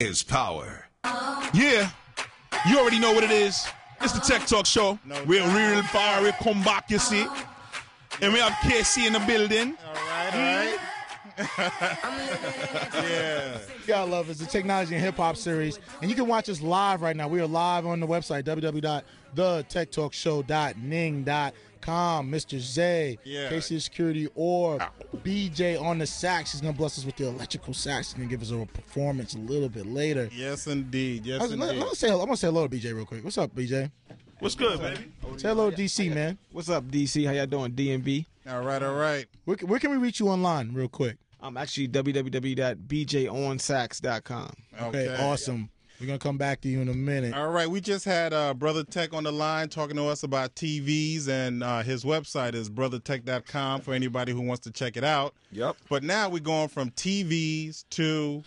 is power. Yeah, you already know what it is. It's the Tech Talk Show. We're real far, we come back, you see. And we have KC in the building. All right. Yeah. You gotta love it. It's the Technology and Hip Hop series. And you can watch us live right now. We are live on the website, www.thetechtalkshow.ning.com. Mr. Zay, KC SecurityOrb, BJ on the sax. He's going to bless us with the electrical sax. He's going to give us a performance a little bit later. Yes, indeed. Yes, indeed. I'm going to say hello to BJ real quick. What's up, BJ? What's good, baby? Say hello to DC, man. What's up, DC? How y'all doing, DMB? All right. Where can we reach you online real quick? I'm actually www.bjonsax.com. Okay, awesome. We're going to come back to you in a minute. All right, we just had BrothaTech on the line talking to us about TVs, and his website is BrothaTech.com for anybody who wants to check it out. Yep. But now we're going from TVs to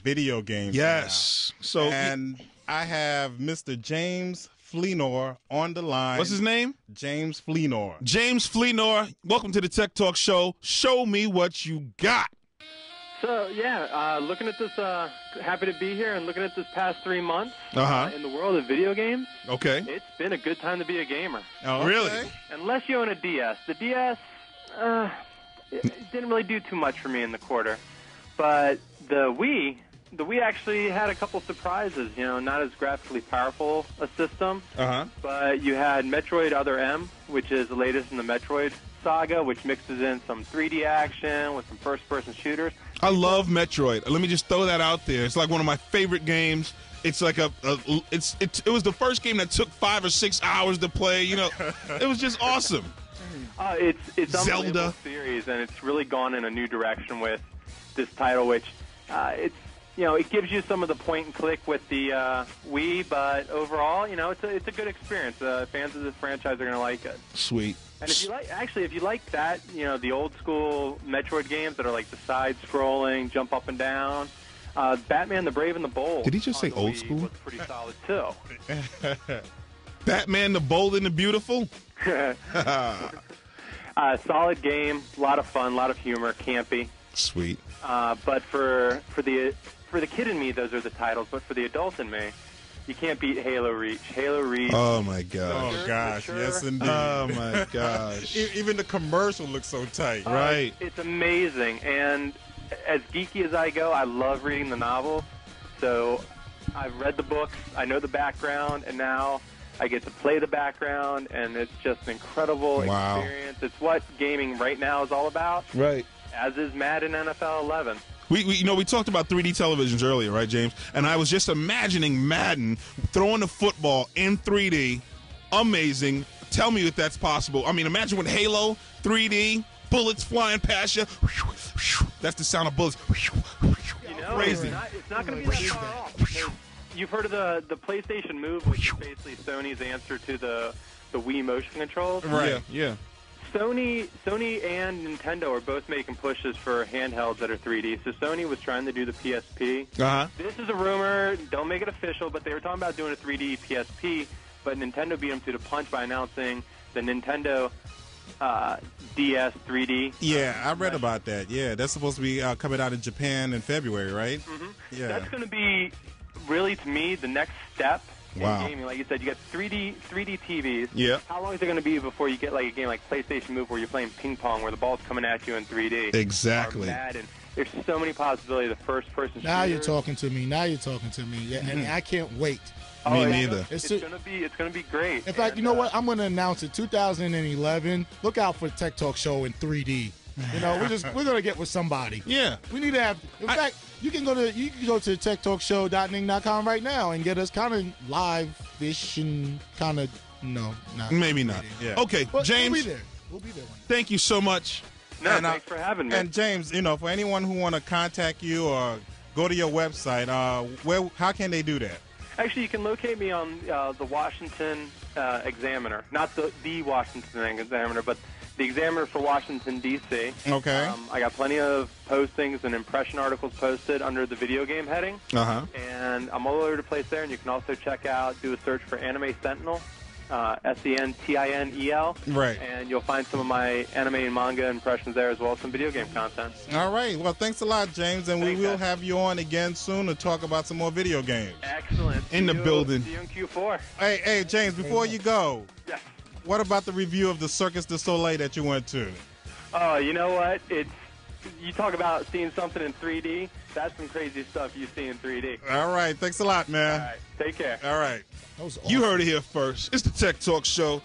video games. Yes. And I have Mr. James Fleenor on the line. What's his name? James Fleenor. James Fleenor, welcome to the Tech Talk Show. Show me what you got. So, looking at this, happy to be here and looking at this past 3 months in the world of video games. Okay. It's been a good time to be a gamer. Oh, really? Unless you own a DS. The DS it didn't really do too much for me in the quarter. But the Wii actually had a couple surprises. You know, not as graphically powerful a system, but you had Metroid Other M, which is the latest in the Metroid saga, which mixes in some 3D action with some first-person shooters. I love Metroid. Let me just throw that out there. It's like one of my favorite games. It's like it was the first game that took 5 or 6 hours to play. You know, it was just awesome. It's Zelda series, and it's really gone in a new direction with this title, which it gives you some of the point and click with the Wii, but overall, it's a good experience. Fans of this franchise are going to like it. Sweet. And if you like that, the old school Metroid games that are like the side-scrolling, jump up and down, Batman: The Brave and the Bold. Did he just say old school? Was pretty solid too. Batman: The Bold and the Beautiful. Solid game, a lot of fun, a lot of humor, campy. Sweet. But for the kid in me, those are the titles. But for the adult in me, you can't beat Halo Reach. Halo Reach. Oh, my gosh. Oh, gosh. Yes, indeed. Oh, my gosh. Even the commercial looks so tight. Right. It's amazing. And as geeky as I go, I love reading the novels. So I've read the books, I know the background, and now I get to play the background, and it's just an incredible experience. It's what gaming right now is all about. Right. As is Madden NFL 11. We talked about 3D televisions earlier, right, James? And I was just imagining Madden throwing the football in 3D. Amazing. Tell me if that's possible. I mean, imagine with Halo 3D, bullets flying past you. That's the sound of bullets. Crazy. It's not going to be that far off. You've heard of the PlayStation Move, which is basically Sony's answer to the Wii motion controls. Right. Yeah. Sony and Nintendo are both making pushes for handhelds that are 3D. So Sony was trying to do the PSP. This is a rumor. Don't make it official, but they were talking about doing a 3D PSP. But Nintendo beat them to the punch by announcing the Nintendo DS 3D. Yeah, I read about that. Yeah, that's supposed to be coming out in Japan in February, right? Yeah. That's going to be really, to me, the next step. In gaming, like you said, you got 3D TVs. Yeah. How long is it going to be before you get like a game like PlayStation Move where you're playing ping pong where the ball's coming at you in 3D? Exactly. Madden. There's so many possibilities. The first-person Now shooters. you're talking to me. Yeah, and I can't wait. Me neither. It's gonna be great. In fact, you know what? I'm going to announce it. 2011. Look out for the Tech Talk Show in 3D. We're going to get with somebody. Yeah. We need to have. In fact, you can go to techtalkshow.ning.com right now and get us kind of live-ish and kind of maybe not. Yeah. Okay, but James. We'll be there. Thank you so much. No, thanks for having me. And James, for anyone who want to contact you or go to your website, how can they do that? Actually, you can locate me on the Washington Examiner, not the Washington Examiner, but the Examiner for Washington, D.C. Okay. I got plenty of postings and impression articles posted under the video game heading. And I'm all over the place there, and you can also do a search for Anime Sentinel. SENTINEL. Right. And you'll find some of my anime and manga impressions there, as well as some video game content. All right. Well, thanks a lot, James, and we will have you on again soon to talk about some more video games. Excellent. In the building. See you in Q4. Hey, James, before you go, Yes. what about the review of the Circus du Soleil that you went to? Oh, you know what? You talk about seeing something in 3D. That's some crazy stuff you see in 3D. All right. Thanks a lot, man. All right. Take care. All right. That was awesome. You heard it here first. It's the Tech Talk Show.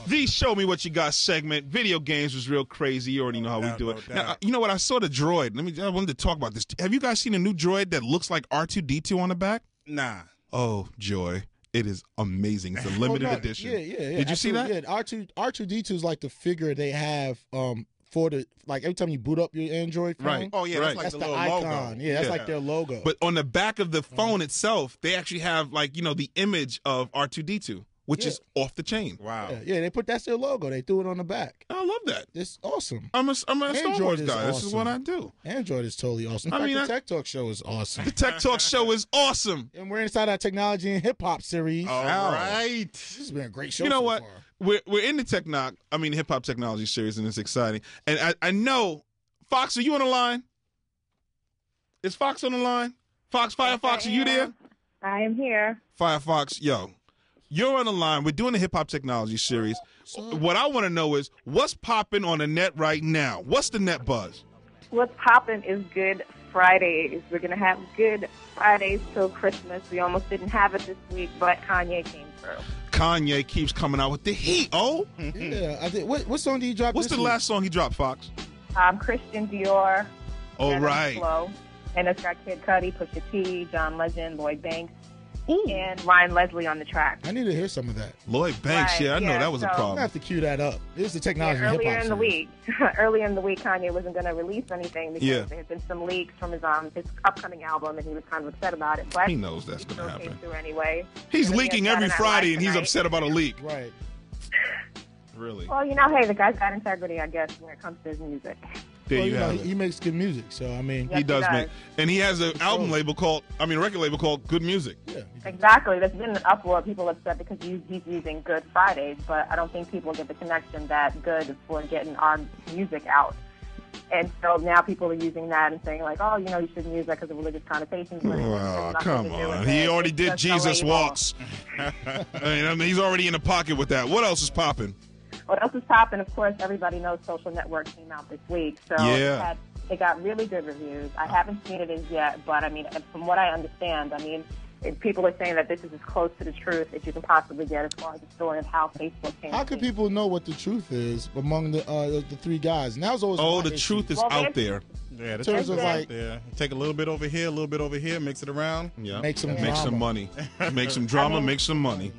The Show Me What You Got segment. Video games was real crazy. You already know how we do it. Now, you know what? I saw the droid. I wanted to talk about this. Have you guys seen a new droid that looks like R2-D2 on the back? Nah. Oh, joy. It is amazing. It's a limited edition. Yeah. Did you see that? Yeah, R2D2 is like the figure they have for the, like, every time you boot up your Android phone. Right. Oh, yeah, Right. that's like That's the the little icon. logo. Yeah, that's like their logo. But on the back of the phone itself, they actually have, like, the image of R2-D2, which is off the chain. Wow. Yeah, that's their logo. They threw it on the back. I love that. It's awesome. I'm a Star Android Wars is guy. This is awesome. what I do. Android is totally awesome. In I fact, mean, the Tech Talk Show is awesome. The Tech Talk Show is awesome. And we're inside our technology and hip hop series. All right. This has been a great show. You know so what? far. We're in the hip hop technology series, and it's exciting. And I know, Fox, are you on the line? Is Fox on the line? Firefox, are you there? I am here. Firefox, yo, you're on the line. We're doing the hip hop technology series. What I want to know is what's popping on the net right now. What's the net buzz? What's popping is Good Fridays. We're going to have Good Fridays till Christmas. We almost didn't have it this week, but Kanye came through. Kanye keeps coming out with the heat. Oh, Yeah, I think. What song did you drop? what's this the week? last song he dropped, Fox? Christian Dior. Oh, Jenna right. Flo. And it's got Kid Cudi, Pusha T, John Legend, Lloyd Banks, Ooh. and Ryan Leslie on the track. I need to hear some of that. Lloyd Banks, Right, I know yeah, that was a so- I'm problem. gonna have to cue that up. This is the technology and hip Earlier hop in the series. week, earlier in the week, Kanye wasn't going to release anything because Yeah. there had been some leaks from his upcoming album, and he was kind of upset about it. But He knows that's he going to still came happen. through anyway. He's And then he leaking had every Saturday Night Friday, Live and he's tonight. upset about a leak. Right. Really? Well, hey, the guy's got integrity, I guess, when it comes to his music. There Well, you have it. he makes good music, so I mean, Yes, He does, he man. does. And he has a record label called Good Music. yeah. Exactly. There's been an uproar. People upset because he's using Good Fridays, but I don't think people get the connection that Good is for getting our music out. And so now people are using that and saying, like, oh, you shouldn't use that because of religious connotations. But it has Well, nothing come to do with on. He it. already It's did just a Jesus label. Walks. I mean, he's already in the pocket with that. What else is popping? What else is popping? Of course, everybody knows Social Network came out this week. So Yeah. it got really good reviews. I haven't seen it as yet, but, I mean, from what I understand, people are saying that this is as close to the truth as you can possibly get as far as the story of how Facebook came How to can be. people know what the truth is among the three guys? And that was always Oh, my the issue. truth is Well, out there's- there. Yeah, the Terms truth of is like- out there. Take a little bit over here, a little bit over here, mix it around. Yeah. Make some Make some drama. money. Make some drama, make some money.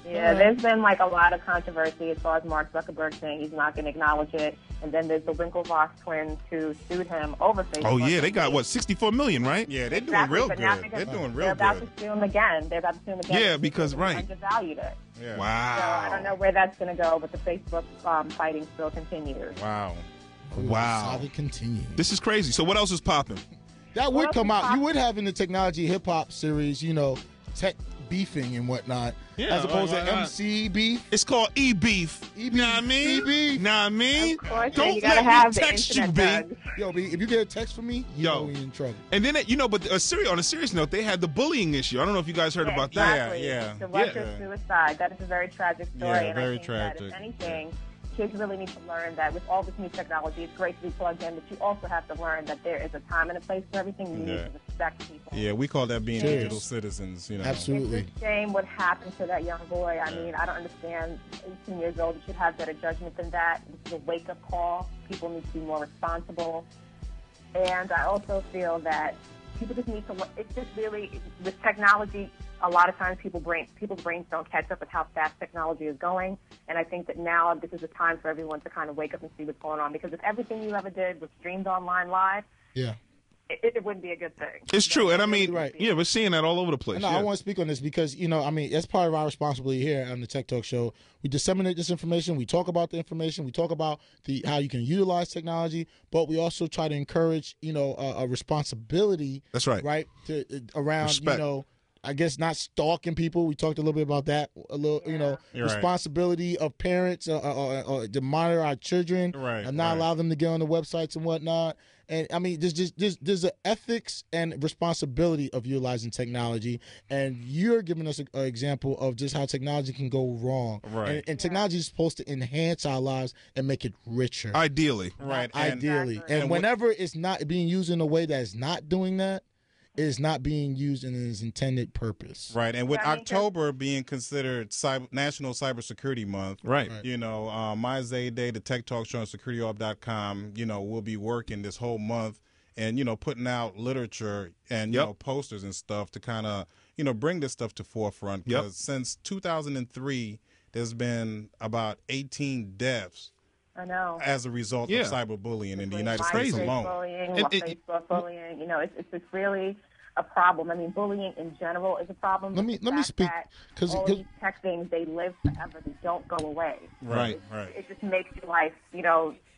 Yeah, there's been like a lot of controversy as far as Mark Zuckerberg saying he's not going to acknowledge it. And then there's the Winklevoss twins who sued him over Facebook. Oh, yeah. They got, what, 64 million, right? Yeah, they're doing Exactly, real but now good. they're They're doing They're real about good. to sue him again. They're about to sue him again. Yeah, because, right. Undervalued it. Yeah. So I don't Wow. know where that's going to go, but the Facebook fighting still continues. Wow. Wow. Saga continues. This is crazy. So what else is popping? That would Well, come out. You pop- would have in the technology hip hop series, tech beefing and whatnot, Yeah, as opposed why to not? MC beef. It's called E-Beef. E-beef. Know what I mean? E-beef. Know what I mean? Of course, Don't you got to let have me the text you, internet B. thugs. Yo, B, if you get a text from me, you Yo. know you're in trouble. And then, but on a serious note, they had the bullying issue. I don't know if you guys heard about that. Exactly. Yeah, The Ruther yeah. suicide. That is a very tragic story. Yeah, and very I think that tragic. if anything, kids really need to learn that with all this new technology, it's great to be plugged in, but you also have to learn that there is a time and a place for everything. You need Yeah. to respect people. Yeah, we call that being Cheers. digital citizens. Absolutely. It's a shame what happened to that young boy. I mean, I don't understand. 18 years old, you should have better judgment than that. This is a wake-up call. People need to be more responsible. And I also feel that people just need to. It's just really with technology. A lot of times, people's brains don't catch up with how fast technology is going. And I think that now this is a time for everyone to kind of wake up and see what's going on. Because if everything you ever did was streamed online live, Yeah. it wouldn't be a good thing. It's true. And I mean, Right. yeah, we're seeing that all over the place. No, yeah. I want to speak on this because, that's part of our responsibility here on the Tech Talk Show. We disseminate this information. We talk about the information. We talk about how you can utilize technology, but we also try to encourage, a responsibility. That's right. Right? Around, Respect. I guess not stalking people. We talked a little bit about that. A little, responsibility of parents to monitor our children and not allow them to get on the websites and whatnot. And I mean, there's an ethics and responsibility of utilizing technology, and you're giving us an example of just how technology can go wrong. Right. And technology is supposed to enhance our lives and make it richer. Ideally. Right. Ideally. And whenever it's not being used in a way that's not doing that, it is not being used in its intended purpose. Right. And with October being considered National Cybersecurity Month, my Zay Day, the Tech Talk Show on SecurityOrb.com, we'll be working this whole month and, putting out literature and, posters and stuff to kind of, bring this stuff to forefront. Because since 2003, there's been about 18 deaths. I know. As a result of cyberbullying in the United States alone. Facebook bullying, it's just really a problem. I mean, bullying in general is a problem. Let me speak, because all these tech things, they live forever. They don't go away. Right. It just makes your life,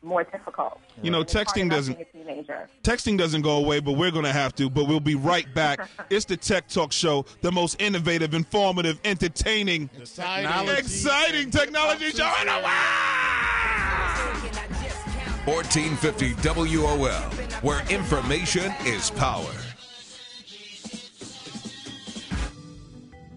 more difficult. Texting doesn't go away, but we're going to have to. But we'll be right back. It's the Tech Talk Show, the most innovative, informative, entertaining, exciting technology show in the world. 1450 WOL, where information is power.